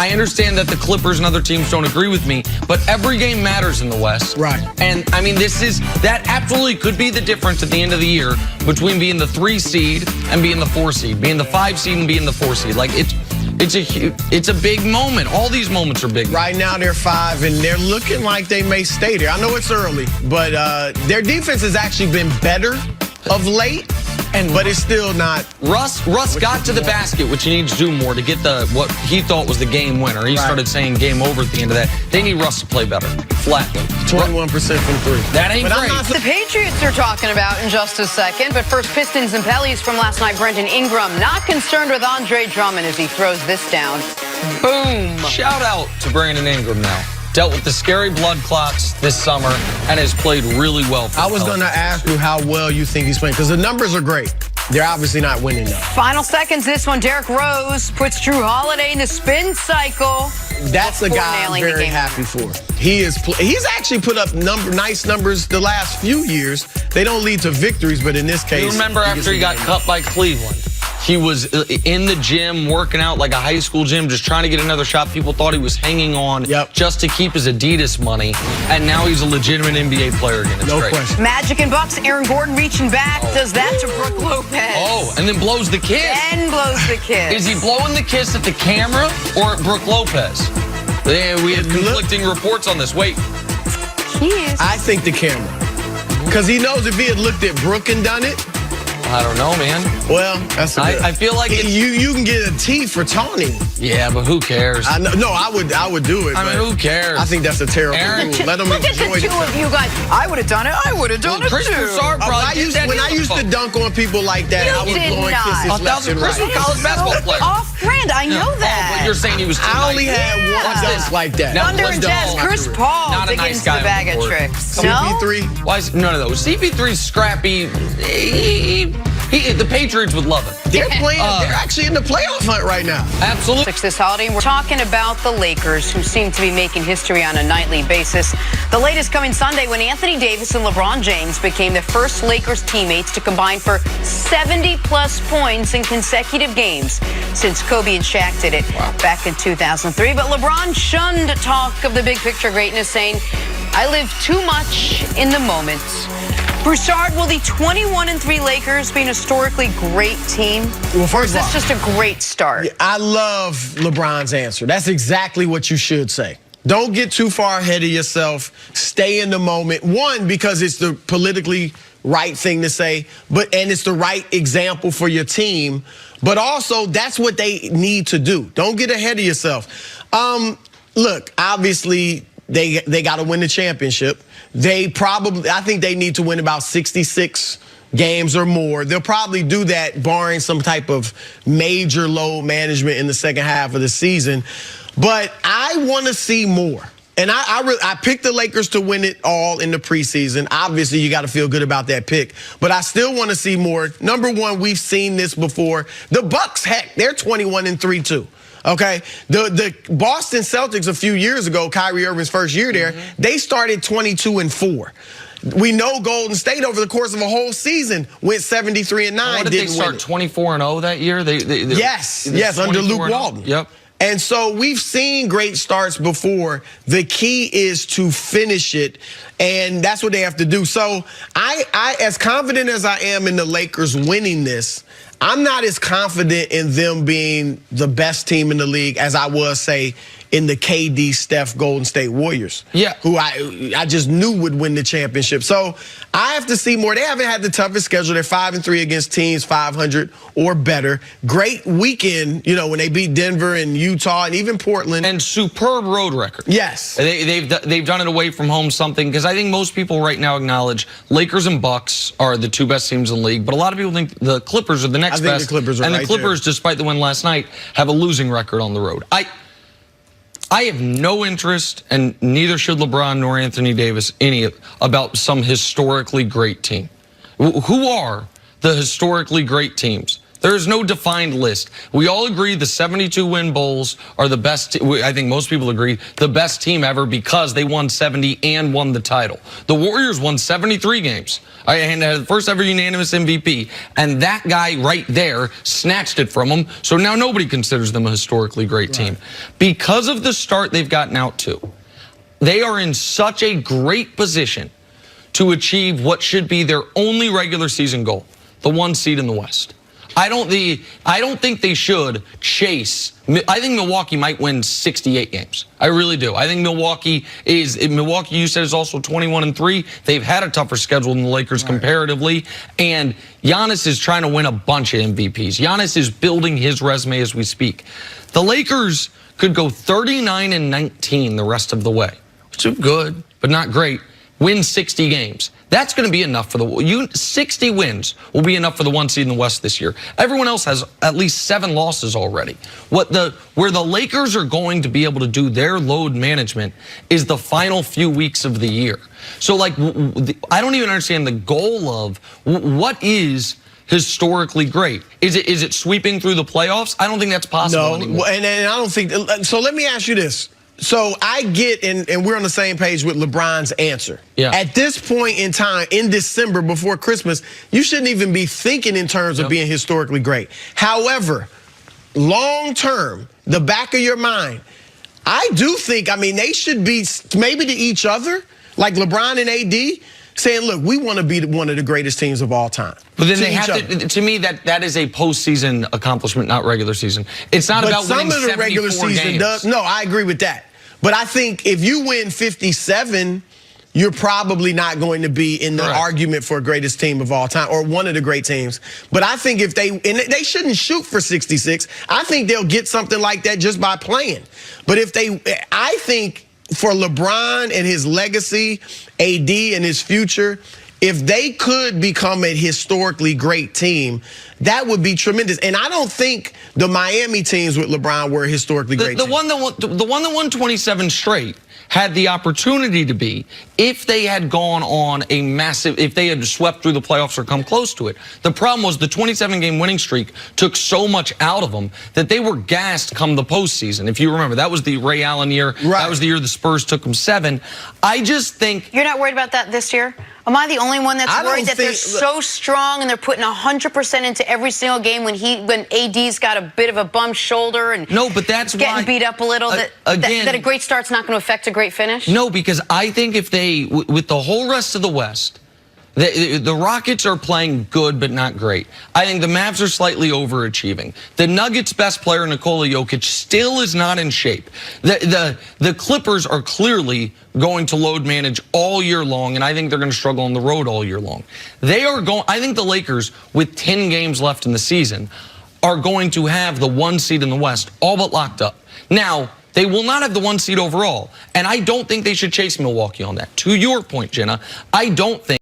I understand that the Clippers and other teams don't agree with me, but every game matters in the West. Right. And, I mean, that absolutely could be the difference at the end of the year between being the 3 seed and being the 4 seed, being the 5 seed and being the 4 seed. Like, it's a big moment. All these moments are big. Right now they're 5, and they're looking like they may stay there. I know it's early, but their defense has actually been better of late. But it's still not. Russ got to the basket, which he needs to do more to get what he thought was the game winner. He started saying game over at the end of that. They need Russ to play better, flatly. 21% from 3. That ain't great. The Patriots are talking about in just a second, but first, Pistons and Pellies from last night. Brendan Ingram not concerned with Andre Drummond as he throws this down. Boom. Shout out to Brandon Ingram now. Dealt with the scary blood clots this summer and has played really well. I was going to ask you how well you think he's playing, because the numbers are great. They're obviously not winning, though. Final seconds, this one. Derrick Rose puts Drew Holiday in the spin cycle. That's the guy I'm very happy for. He's actually put up nice numbers the last few years. They don't lead to victories, but in this case... You remember after he got cut by Cleveland? He was in the gym, working out like a high school gym, just trying to get another shot. People thought he was hanging on just to keep his Adidas money. And now he's a legitimate NBA player again. It's no great. question. Magic and Bucks, Aaron Gordon reaching back, does that to Brooke Lopez. Oh, and then blows the kiss. And blows the kiss. Is he blowing the kiss at the camera or at Brooke Lopez? We had conflicting reports on this. Wait. He is. I think the camera. Because he knows if he had looked at Brooke and done it, I don't know, man. Well, that's I feel like you can get a T for taunting. Yeah, but who cares? I know, no, I would do it. I mean, who cares? I think that's a terrible rule. Let them Look at the enjoy two of you guys. I would have done it. I would have done it Chris too. Broussard probably when I used to dunk on people like that, I was blowing kisses left and right. Chris was a college basketball player. Off-brand, I know that. But you're saying he was too I only had one dunk like that. Thunder and Jazz, Chris Paul Not a digging nice into the guy bag of tricks. No? CP3? Why is no. CP3's scrappy. The Patriots would love it. They're playing. They're actually in the playoff hunt right now. Absolutely. This holiday, we're talking about the Lakers, who seem to be making history on a nightly basis. The latest coming Sunday, when Anthony Davis and LeBron James became the first Lakers teammates to combine for 70-plus points in consecutive games since Kobe and Shaq did it back in 2003. But LeBron shunned talk of the big picture greatness, saying, "I live too much in the moment." Broussard, will the 21-3 Lakers be an historically great team? Well, first of all, that's just a great start. I love LeBron's answer. That's exactly what you should say. Don't get too far ahead of yourself. Stay in the moment. One, because it's the politically right thing to say, and it's the right example for your team. But also, that's what they need to do. Don't get ahead of yourself. Look, obviously, they got to win the championship. I think they need to win about 66 games or more. They'll probably do that barring some type of major load management in the second half of the season. But I want to see more. And I picked the Lakers to win it all in the preseason. Obviously, you got to feel good about that pick. But I still want to see more. Number one, we've seen this before. The Bucks, heck, they're 21-3 too. Okay, the Boston Celtics a few years ago, Kyrie Irving's first year there, they started 22-4. We know Golden State over the course of a whole season went 73-9. Did they start 24-0 that year? Yes, under Luke Walton. Yep. And so we've seen great starts before. The key is to finish it, and that's what they have to do. So I as confident as I am in the Lakers winning this, I'm not as confident in them being the best team in the league as I was, say, in the KD, Steph, Golden State Warriors, who I just knew would win the championship. So I have to see more. They haven't had the toughest schedule. They're 5-3 against teams 500 or better. Great weekend, you know, when they beat Denver and Utah and even Portland. And superb road record. Yes. They've done it away from home something, because I think most people right now acknowledge Lakers and Bucks are the two best teams in the league, but a lot of people think the Clippers are the next best. The Clippers are and right the Clippers, there. Despite the win last night, have a losing record on the road. I have no interest, and neither should LeBron nor Anthony Davis, about some historically great team. Who are the historically great teams? There is no defined list. We all agree the 72-win Bulls are the best. I think most people agree the best team ever because they won 70 and won the title. The Warriors won 73 games and had the first ever unanimous MVP. And that guy right there snatched it from them. So now nobody considers them a historically great team. Because of the start they've gotten out to, they are in such a great position to achieve what should be their only regular season goal, the 1 seed in the West. I don't think they should chase. I think Milwaukee might win 68 games. I really do. I think Milwaukee, you said, is also 21-3. They've had a tougher schedule than the Lakers comparatively. And Giannis is trying to win a bunch of MVPs. Giannis is building his resume as we speak. The Lakers could go 39-19 the rest of the way, which is good, but not great. Win 60 games. That's going to be enough for 60 wins will be enough for the 1 seed in the West this year. Everyone else has at least 7 losses already. Where the Lakers are going to be able to do their load management is the final few weeks of the year. So, like, I don't even understand the goal of what is historically great. Is it sweeping through the playoffs? I don't think that's possible anymore. And I don't think so. Let me ask you this. So I get, and we're on the same page with LeBron's answer. Yeah. At this point in time, in December, before Christmas, you shouldn't even be thinking in terms of being historically great. However, long term, the back of your mind, I do think, they should be maybe to each other, like LeBron and AD, saying, look, we want to be one of the greatest teams of all time. But then they have to me, that is a postseason accomplishment, not regular season. It's not about winning 74 games. Some of the regular season does. No, I agree with that. But I think if you win 57, you're probably not going to be in the argument for greatest team of all time or one of the great teams. But I think if they shouldn't shoot for 66. I think they'll get something like that just by playing. But I think for LeBron and his legacy, AD and his future, if they could become a historically great team, that would be tremendous. And I don't think the Miami teams with LeBron were a historically great team. The one that won 27 straight had the opportunity to be if they had gone on a massive, if they had swept through the playoffs or come close to it. The problem was the 27-game winning streak took so much out of them that they were gassed come the postseason. If you remember, that was the Ray Allen year. That was the year the Spurs took them 7. I just think... You're not worried about that this year? Am I the only one that's worried that they're so strong and they're putting 100% into every single game when AD's got a bit of a bum shoulder and but that's getting beat up a little, that a great start's not going to affect a great finish? No, because I think if they, with the whole rest of the West, the Rockets are playing good but not great. I think the Mavs are slightly overachieving. The Nuggets' best player, Nikola Jokic, still is not in shape. The Clippers are clearly going to load manage all year long, and I think they're going to struggle on the road all year long. I think the Lakers, with 10 games left in the season, are going to have the 1 seed in the West all but locked up. Now, they will not have the 1 seed overall, and I don't think they should chase Milwaukee on that. To your point, Jenna, I don't think